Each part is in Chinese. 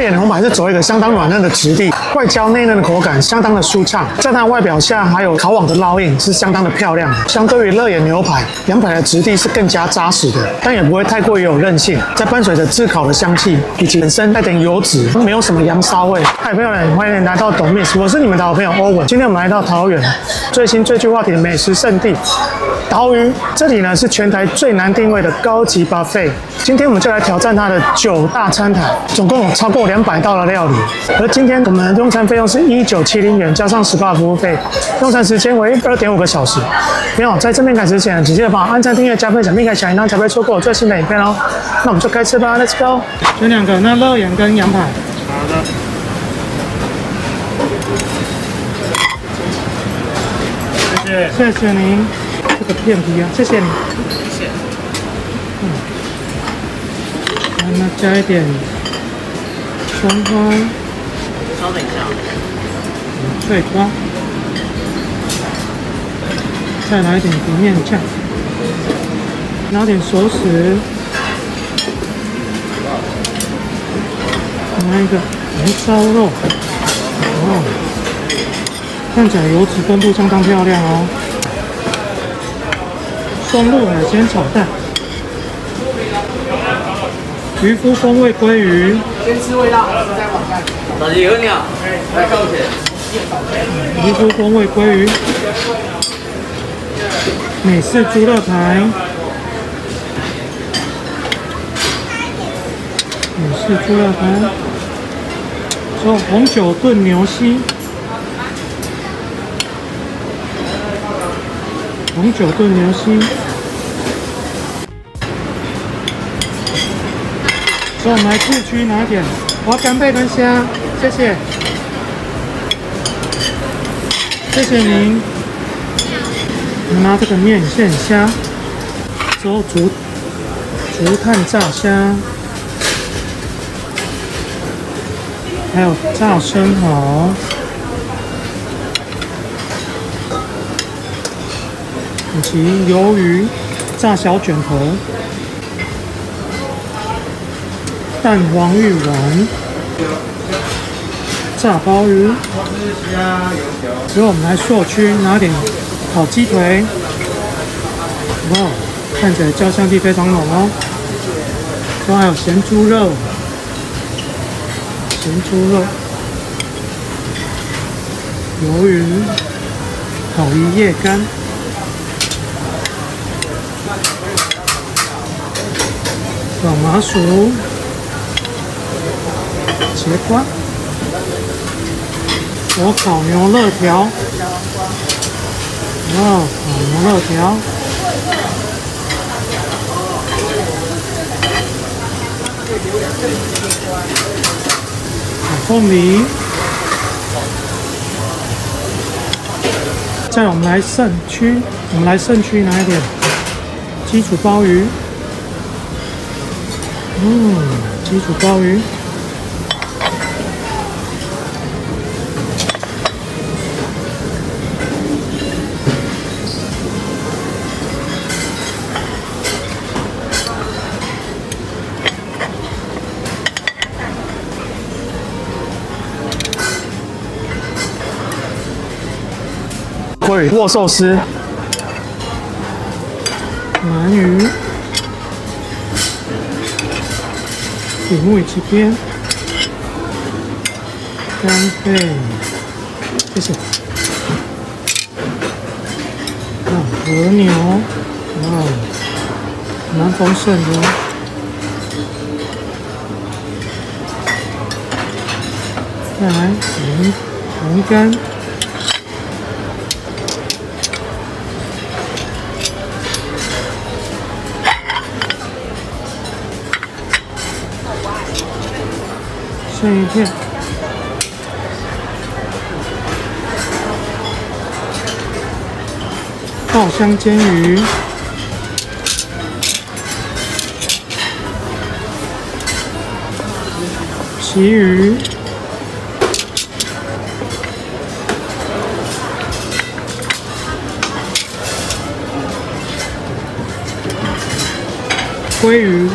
瑞典牛排是走一個相當軟嫩的質地，外焦內嫩的口感相當的舒暢，在它外表下還有烤網的烙印，是相當的漂亮的。相對於熱眼牛排，羊排的質地是更加扎實的，但也不會太過於有韌性。再伴隨着炙烤的香氣，以及本身帶點油脂，沒有什麼羊騷味。嗨，朋友們，歡迎來到董 Miss， 我是你們的好朋友歐文。今天我們來到桃園最新最具話題的美食聖地島嶼，這裡呢是全台最難定位的高級 buffet。今天我們就來挑戰它的9大餐台，總共有超過200道的料理。而今天我們的用餐費用是1970元，加上18服務費，用餐時間為2.5個小時。沒有在正面看之前，請記得幫我按讚、訂閱、加分享，並開小鈴鐺，才不會錯過我最新的影片哦。那我們就開吃吧 ，Let's go！ 選2個，那熱眼跟羊排。好的。謝謝您，這個片皮啊，謝謝你。謝謝。那加一點蔥花。稍等一下。脆瓜。再來一點甜面醬。拿點熟食。拿一個紅燒肉。哦。看起來油脂分布相當漂亮哦。松露海鮮炒蛋，漁夫風味鮭魚，先吃味道，再往下。老弟有鳥，來告解。漁夫風味鮭魚，美式豬肋排，美式豬肋排，之後紅酒燉牛膝。紅酒燉牛膝，所以我們來自區拿點，我要干貝跟蝦，謝謝，謝謝您。我們拿這個麵線蝦，之後竹炭炸蝦，還有炸生蠔。以及魷魚炸小卷頭、蛋黃玉丸、炸鮑魚。之後我們來壽區拿點烤雞腿，哇，看起來焦香氣非常濃哦。之後還有鹹豬肉、魷魚、烤魚葉乾。小麻薯、茄瓜，我烤牛肋條，哇，烤牛肋條，烤鳳梨，再我們來聖區拿一點基礎鮑魚。基礎鮑魚，鮭魚握壽司，鳗魚。比目魚這邊，干貝，謝謝。和牛，哇，蠻豐盛的哦。再來龍肝，剩一片。爆香煎魚，旗魚，鮭魚，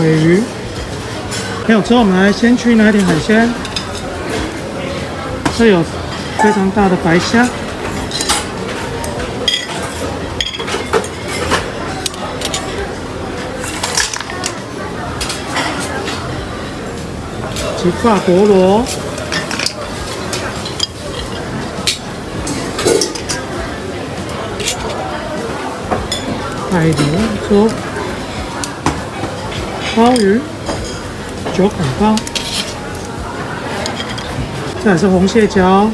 魚，還有之後我們來先去拿一點海鮮，這有非常大的白蝦，及法國螺。 海螺粥、鮑魚、九孔鮑，再來是紅蟹腳，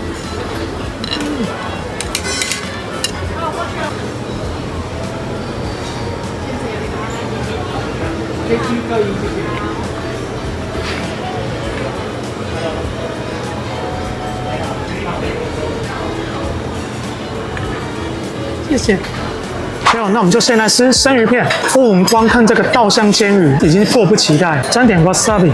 謝謝。 好，那我們就先來吃生魚片。我們光看這個稻香煎魚已經迫不及待，沾點 wasabi。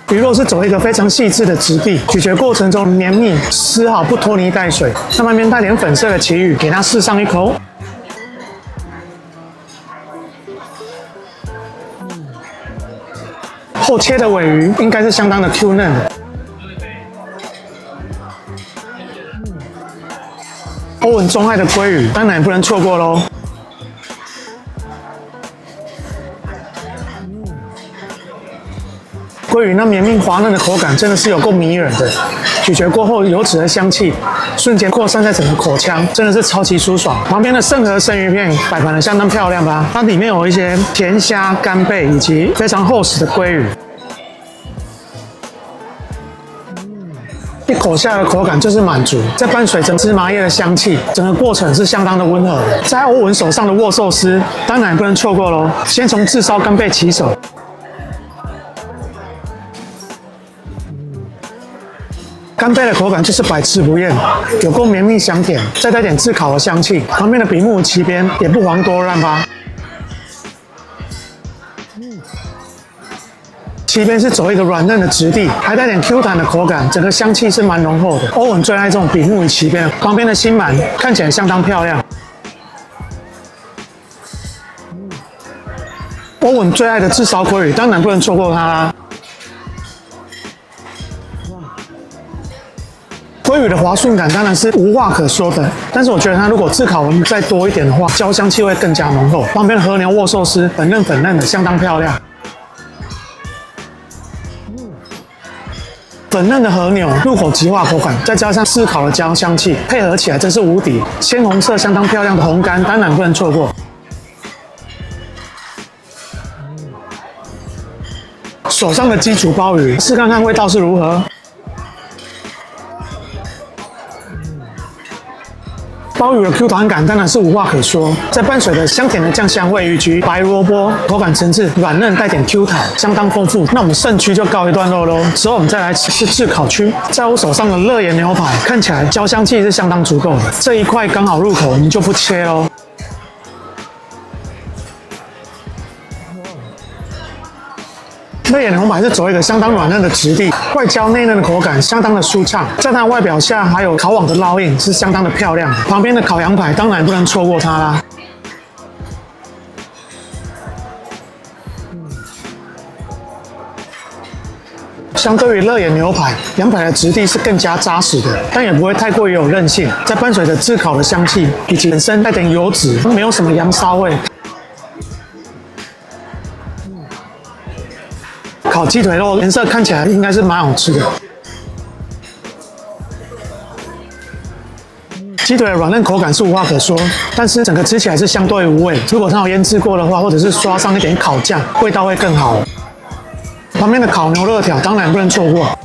魚肉是走一個非常細緻的質地，咀嚼過程中綿密，絲毫不拖泥帶水。上半邊帶點粉色的旗魚，給它試上一口。後切的鮪魚應該是相當的 Q 嫩的。 歐文鍾愛的鮭魚，當然也不能錯過嘍。鮭魚那綿密滑嫩的口感，真的是有夠迷人的。咀嚼過後，油脂的香氣瞬間擴散在整個口腔，真的是超級舒爽。旁邊的盛和生魚片擺盤得相當漂亮吧？它裡面有一些甜蝦、干貝以及非常厚實的鮭魚。 一口下的口感就是滿足，再伴隨着芝麻葉的香氣，整個過程是相當的溫和的。在歐文手上的握壽司，當然也不能錯過嘍。先從炙燒干貝起手，干貝的口感就是百吃不厭，有夠綿密香甜，再帶點炙烤的香氣。旁邊的比目魚鰭邊也不遑多讓吧。 鰭邊是走一個軟嫩的質地，還帶點 Q 彈的口感，整個香氣是蠻濃厚的。歐文最愛這種比目魚鰭邊，旁邊的心鰻看起來相當漂亮。歐文最愛的炙燒鮭魚，當然不能錯過它啦。鮭魚的滑順感當然是無話可說的，但是我覺得它如果炙烤紋再多一點的話，焦香氣會更加濃厚。旁邊的和牛握壽司粉嫩粉嫩的，相當漂亮。 粉嫩的和牛，入口即化口感，再加上炙烤的焦香氣，配合起來真是無敵。鮮紅色相當漂亮的紅肝，當然不能錯過。手上的基礎鮑魚，試看看味道是如何。鮑魚的 Q 彈感当然是无话可说，再伴隨着香甜的醬香味以及白蘿蔔，口感層次軟嫩帶點 Q 彈，相當豐富。那我們勝區就告一段落嘍，之後我們再來吃炙烤區。在我手上的樂鹽牛排，看起來焦香氣是相當足夠的，這一塊剛好入口，我們就不切嘍。 樂鹽牛排是走一個相當軟嫩的質地，外焦內嫩的口感相當的舒暢，在它外表下還有烤網的烙印，是相當的漂亮的。旁邊的烤羊排當然不能錯過它啦。相對於樂鹽牛排，羊排的質地是更加扎實的，但也不會太過於有韌性。在伴隨着炙烤的香氣，以及本身帶點油脂，沒有什麼羊騷味。 烤雞腿肉顏色看起來應該是蠻好吃的。雞腿的軟嫩口感是無話可說，但是整個吃起來是相對無味。如果它有醃製過的話，或者是刷上一點烤醬，味道會更好。旁邊的烤牛肋條當然不能錯過。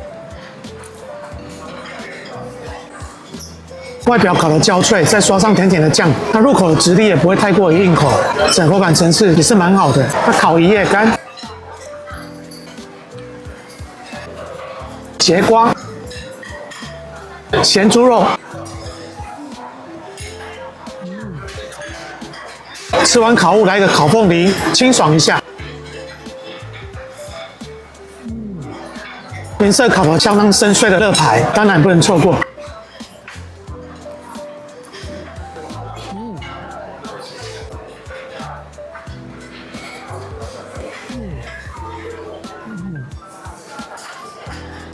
外表烤得焦脆，再刷上甜甜的醬，它入口的質地也不會太過於硬口，整個口感層次也是蠻好的。它烤一夜乾。 節瓜、鹹豬肉，吃完烤物來一個烤鳳梨，清爽一下。顏色烤得相當深邃的肋排，當然不能錯過。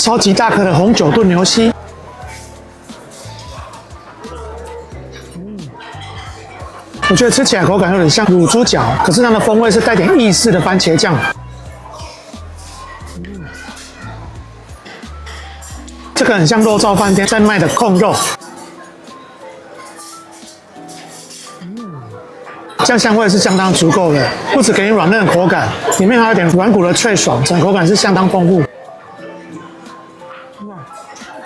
超級大顆的紅酒燉牛膝。我覺得吃起來口感有點像乳豬腳，可是它的風味是帶點意式的番茄醬。這個很像肉燥飯店在賣的控肉。醬香味是相當足夠的，不只給你軟嫩的口感，裡面還有點軟骨的脆爽，整個口感是相當豐富。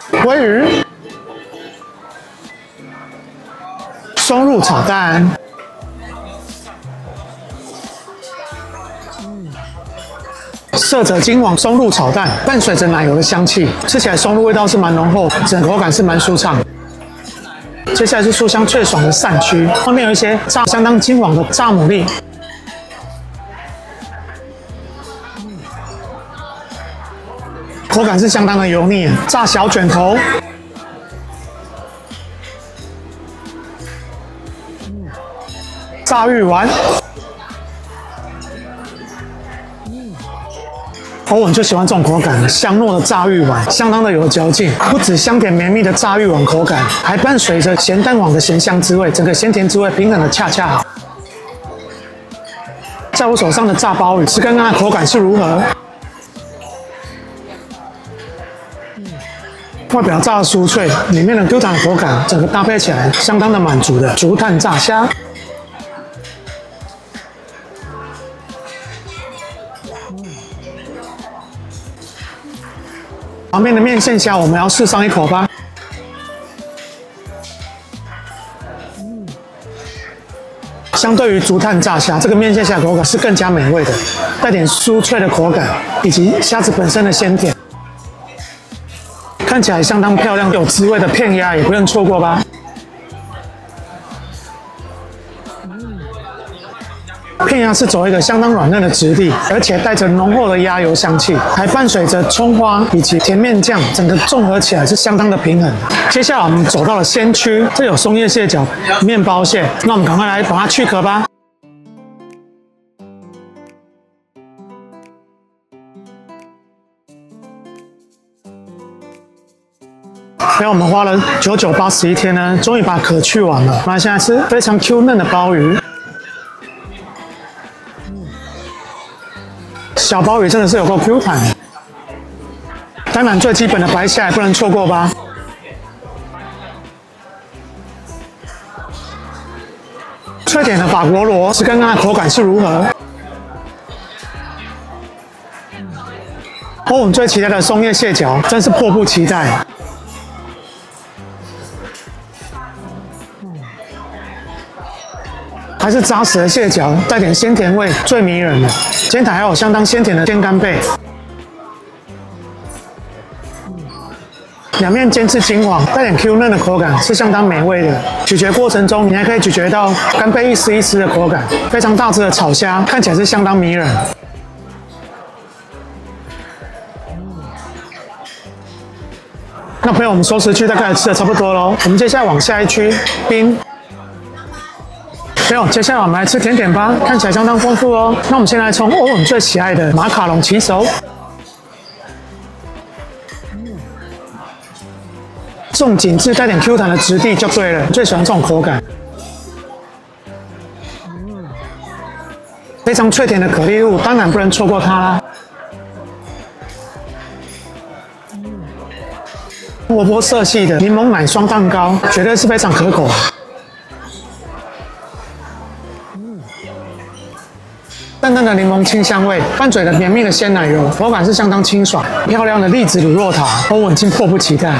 鮭魚、松露炒蛋。色澤金黃松露炒蛋，伴隨着奶油的香氣，吃起來松露味道是蠻濃厚，整個口感是蠻舒暢。接下來是酥香脆爽的鱔區，外面有一些炸相當金黃的炸牡蠣，口感是相當的油膩。炸小卷頭，炸玉丸。歐文就喜歡這種口感，香糯的炸玉丸，相當的有嚼勁，不止香甜綿密的炸玉丸口感，還伴隨着鹹蛋黃的鹹香滋味，整個鮮甜滋味平衡的恰恰好。在我手上的炸鮑魚，吃看看口感是如何？外表炸的酥脆，裡面的 Q 彈的口感，整個搭配起來相當的滿足的竹炭炸蝦。旁邊的麵線蝦，我們要試上一口吧。相對於竹炭炸蝦，這個麵線蝦口感是更加美味的，帶點酥脆的口感，以及蝦子本身的鮮甜，看起來相當漂亮、有滋味的片鴨也不能錯過吧。片鴨是走一個相當軟嫩的質地，而且帶着濃厚的鴨油香氣，還伴隨着蔥花以及甜麵醬，整個綜合起來是相當的平衡的。接下來我們走到了鮮區，這有松葉蟹腳、麵包蟹，那我們趕快來把它去殼吧。然後我們花了981天呢，終於把殼去完了。那現在吃非常 Q 嫩的鮑魚。小鮑魚真的是有夠 Q 彈的，當然最基本的白蝦也不能錯過吧。脆點的法國螺，吃看看口感是如何。我們最期待的松葉蟹腳，真是迫不及待。還是扎實的蟹腳，帶點鮮甜味，最迷人的。煎台還有相當鮮甜的鮮干貝，兩面煎至金黃，帶點 Q 嫩的口感，是相當美味的。咀嚼過程中，你還可以咀嚼到干貝一絲一絲的口感。非常大只的炒蝦，看起來是相當迷人。那朋友，我們熟食區大概吃的差不多嘍，我們接下來往下一區冰。沒有，接下來我們來吃甜點吧，看起來相當豐富哦。那我们先來從歐文最喜愛的馬卡龍起手。這種緊緻帶點 Q 彈的質地就對了，最喜歡這種口感。非常脆甜的可麗露，當然不能錯過它啦。活潑色系的檸檬奶霜蛋糕，絕對是非常可口。淡淡的檸檬清香味，拌嘴的綿密的鮮奶油，口感是相當清爽。漂亮的栗子乳酪塔，歐文竟迫不及待。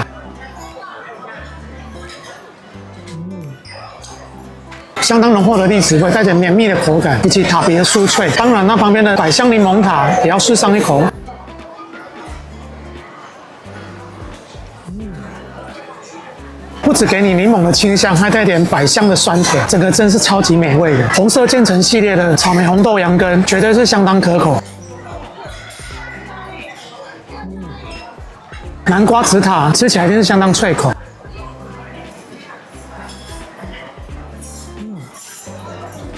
相當濃厚的栗子味，帶着綿密的口感，以及塔皮的酥脆。當然，那旁邊的百香檸檬塔也要試上一口。不只給你檸檬的清香，還帶點百香的酸甜，整個真是超級美味的。紅色漸層系列的草莓紅豆羊羹，絕對是相當可口。南瓜紫塔吃起來一定是相當脆口。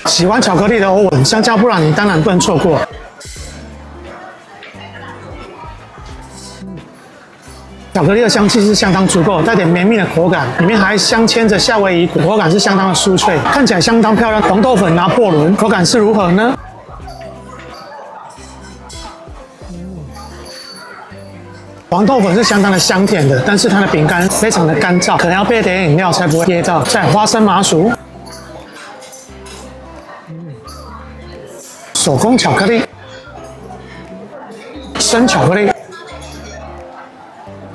喜歡巧克力的歐文，香蕉布朗尼當然不能錯過。巧克力的香氣是相當足夠，帶點綿密的口感，裡面還鑲嵌着夏威夷果，口感是相當的酥脆，看起來相當漂亮。黃豆粉拿破崙口感是如何呢？黄豆粉是相当的香甜的，但是它的餅乾非常的乾燥，可能要配點飲料才不會噎到。再花生麻薯，手工巧克力，生巧克力，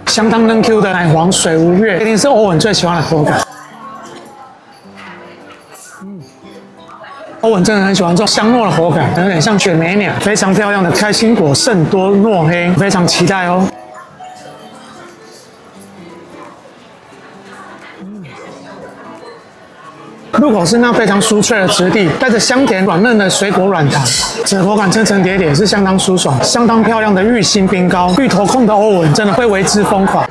相當嫩 Q 的奶黃水無月，一定是歐文最喜歡的口感。歐文真的很喜歡這種香糯的口感，有點像雪美鳥，非常漂亮的開心果聖多諾黑，非常期待哦。入口是那非常酥脆的質地，帶着香甜軟嫩的水果軟糖，整個口感層層疊疊是相當舒爽，相當漂亮的芋心冰糕，芋頭控的歐文真的會為之瘋狂。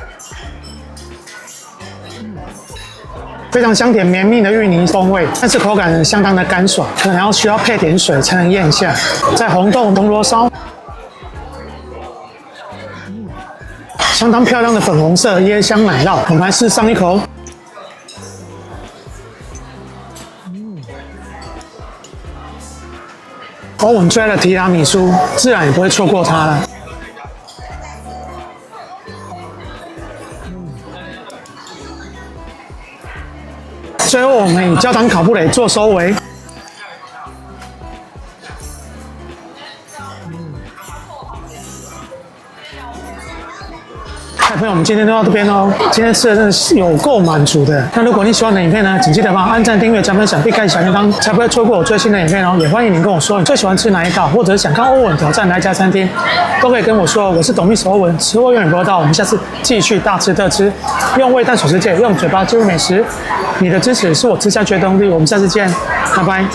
非常香甜綿密的芋泥風味，但是口感相當的乾爽，可能要需要配點水才能咽下。在紅豆銅鑼燒，相當漂亮的粉紅色椰香奶酪，我們來試上一口。歐文最愛的提拉米蘇，自然也不會錯過它了。最後，我們以焦糖烤布蕾做收尾。朋友，我們今天就到這邊哦。今天吃的真的是有夠滿足的。那如果你喜歡我的影片呢，請記得幫我按讚、訂閱、加分享，並開啟小鈴鐺，才不會錯過我最新的影片哦。也歡迎您跟我說你最喜歡吃哪一道，或者是想看歐文挑戰哪一家餐廳，都可以跟我說。我是董秘史歐文，吃貨永遠不會到。我們下次繼續大吃特吃，用味探索世界，用嘴巴記錄美食。你的支持是我吃下去的動力。我們下次見，拜拜。